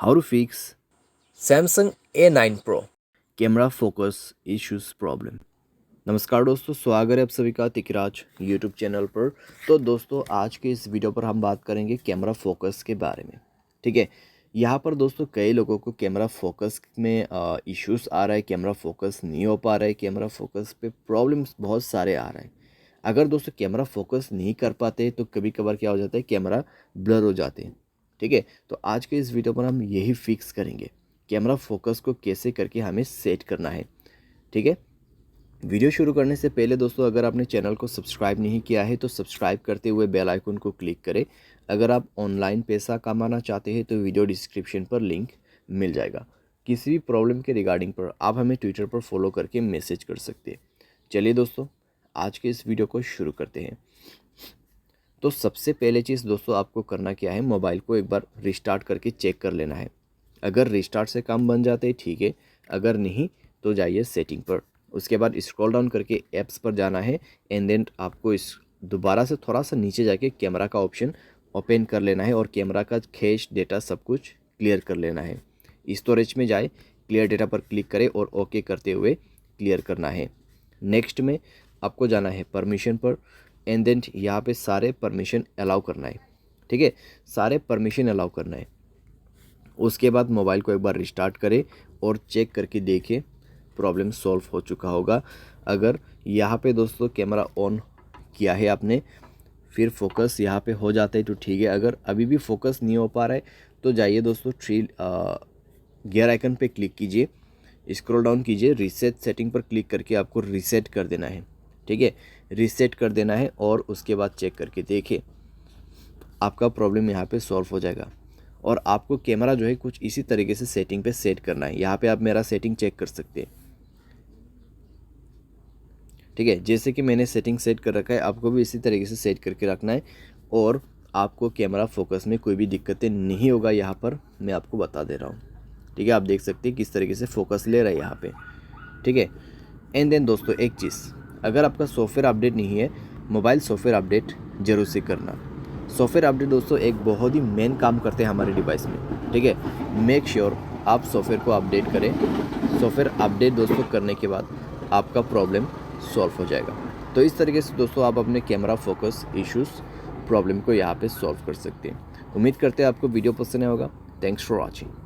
How to fix Samsung A9 Pro। Camera focus issues problem. नमस्कार दोस्तों, स्वागत है आप सभी का तिकराज यूट्यूब चैनल पर। तो दोस्तों, आज के इस वीडियो पर हम बात करेंगे कैमरा फोकस के बारे में। ठीक है, यहाँ पर दोस्तों कई लोगों को कैमरा फोकस में इश्यूज आ रहा है, कैमरा फोकस नहीं हो पा रहा है, कैमरा फोकस पे प्रॉब्लम्स बहुत सारे आ रहे हैं। अगर दोस्तों कैमरा फोकस नहीं कर पाते तो कभी कभार क्या हो जाता है, कैमरा ब्लर हो जाते हैं। ठीक है, तो आज के इस वीडियो पर हम यही फिक्स करेंगे, कैमरा फोकस को कैसे करके हमें सेट करना है। ठीक है, वीडियो शुरू करने से पहले दोस्तों, अगर आपने चैनल को सब्सक्राइब नहीं किया है तो सब्सक्राइब करते हुए बेल आइकन को क्लिक करें। अगर आप ऑनलाइन पैसा कमाना चाहते हैं तो वीडियो डिस्क्रिप्शन पर लिंक मिल जाएगा। किसी भी प्रॉब्लम के रिगार्डिंग पर आप हमें ट्विटर पर फॉलो करके मैसेज कर सकते हैं। चलिए दोस्तों, आज के इस वीडियो को शुरू करते हैं। तो सबसे पहले चीज़ दोस्तों आपको करना क्या है, मोबाइल को एक बार रिस्टार्ट करके चेक कर लेना है। अगर रिस्टार्ट से काम बन जाते हैं ठीक है, अगर नहीं तो जाइए सेटिंग पर। उसके बाद स्क्रॉल डाउन करके ऐप्स पर जाना है एंड देन आपको इस दोबारा से थोड़ा सा नीचे जाके कैमरा का ऑप्शन ओपन कर लेना है और कैमरा का कैश डेटा सब कुछ क्लियर कर लेना है। स्टोरेज में जाए, क्लियर डेटा पर क्लिक करें और ओके करते हुए क्लियर करना है। नेक्स्ट में आपको जाना है परमिशन पर एंड देन यहाँ पे सारे परमिशन अलाउ करना है। ठीक है, सारे परमिशन अलाउ करना है। उसके बाद मोबाइल को एक बार रिस्टार्ट करें और चेक करके देखें प्रॉब्लम सॉल्व हो चुका होगा। अगर यहाँ पे दोस्तों कैमरा ऑन किया है आपने, फिर फोकस यहाँ पे हो जाता है तो ठीक है। अगर अभी भी फोकस नहीं हो पा रहा है तो जाइए दोस्तों गियर आइकन पे क्लिक कीजिए, स्क्रॉल डाउन कीजिए, रीसेट सेटिंग पर क्लिक करके आपको रीसेट कर देना है। ठीक है, रीसेट कर देना है और उसके बाद चेक करके देखिए आपका प्रॉब्लम यहाँ पे सॉल्व हो जाएगा। और आपको कैमरा जो है कुछ इसी तरीके से सेटिंग पे सेट करना है। यहाँ पे आप मेरा सेटिंग चेक कर सकते हैं। ठीक है, जैसे कि मैंने सेटिंग सेट कर रखा है, आपको भी इसी तरीके से सेट करके रखना है और आपको कैमरा फोकस में कोई भी दिक्कतें नहीं होगा। यहाँ पर मैं आपको बता दे रहा हूँ। ठीक है, आप देख सकते हैं किस तरीके से फोकस ले रहा है यहाँ पे। ठीक है, एंड देन दोस्तों एक चीज़, अगर आपका सॉफ्टवेयर अपडेट नहीं है, मोबाइल सॉफ्टवेयर अपडेट जरूर से करना। सॉफ्टवेयर अपडेट दोस्तों एक बहुत ही मेन काम करते हैं हमारे डिवाइस में। ठीक है, मेक श्योर आप सॉफ्टवेयर को अपडेट करें। सॉफ्टवेयर अपडेट दोस्तों करने के बाद आपका प्रॉब्लम सॉल्व हो जाएगा। तो इस तरीके से दोस्तों आप अपने कैमरा फोकस इश्यूज़ प्रॉब्लम को यहाँ पे सॉल्व कर सकते हैं। उम्मीद करते हैं आपको वीडियो पसंद आया होगा। Thanks for watching.